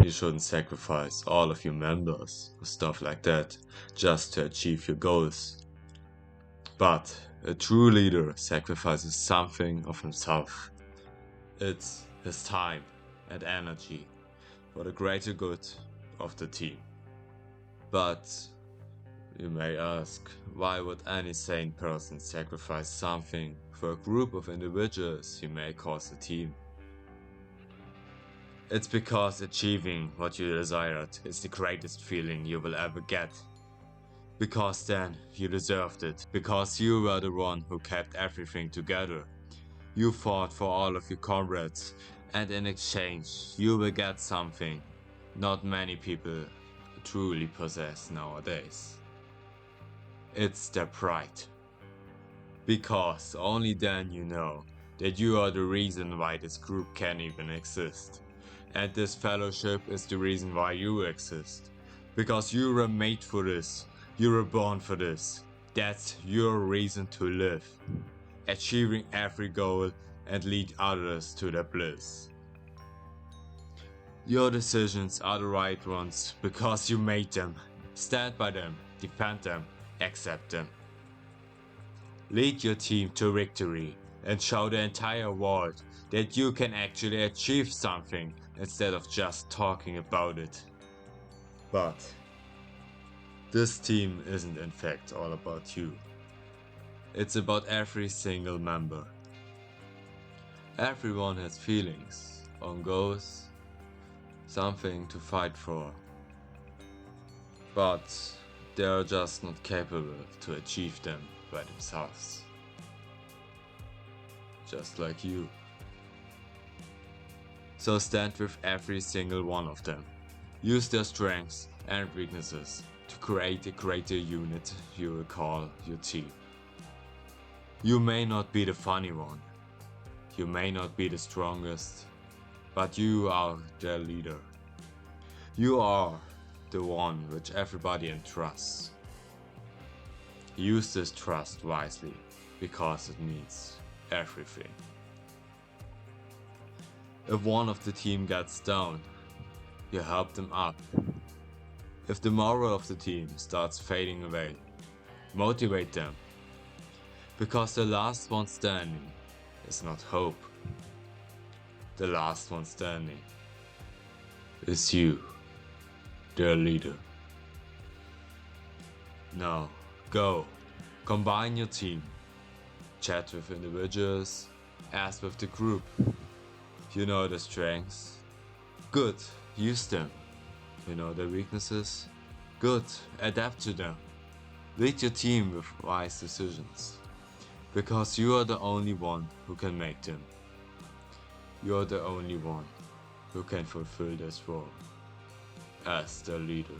You shouldn't sacrifice all of your members or stuff like that just to achieve your goals. But a true leader sacrifices something of himself. It's his time and energy for the greater good of the team. But you may ask, why would any sane person sacrifice something for a group of individuals you may cause a team? It's because achieving what you desired is the greatest feeling you will ever get. Because then you deserved it, because you were the one who kept everything together. You fought for all of your comrades, and in exchange you will get something not many people truly possess nowadays. It's their pride. Because only then you know that you are the reason why this group can even exist. And this fellowship is the reason why you exist. Because you were made for this. You were born for this. That's your reason to live. Achieving every goal and lead others to their bliss. Your decisions are the right ones because you made them. Stand by them, defend them, accept them. Lead your team to victory and show the entire world that you can actually achieve something instead of just talking about it. But this team isn't in fact all about you. It's about every single member. Everyone has feelings, own goals, something to fight for. But they are just not capable to achieve them by themselves. Just like you. So stand with every single one of them. Use their strengths and weaknesses to create a greater unit you will call your team. You may not be the funny one. You may not be the strongest, but you are their leader. You are the one which everybody entrusts. Use this trust wisely, because it means everything. If one of the team gets down, you help them up. If the morale of the team starts fading away, motivate them. Because the last one standing is not hope. The last one standing is you, their leader. Now, go, combine your team, chat with individuals, as with the group. You know the strengths? Good, use them. You know the weaknesses? Good, adapt to them. Lead your team with wise decisions. Because you are the only one who can make them. You are the only one who can fulfill this role as the leader.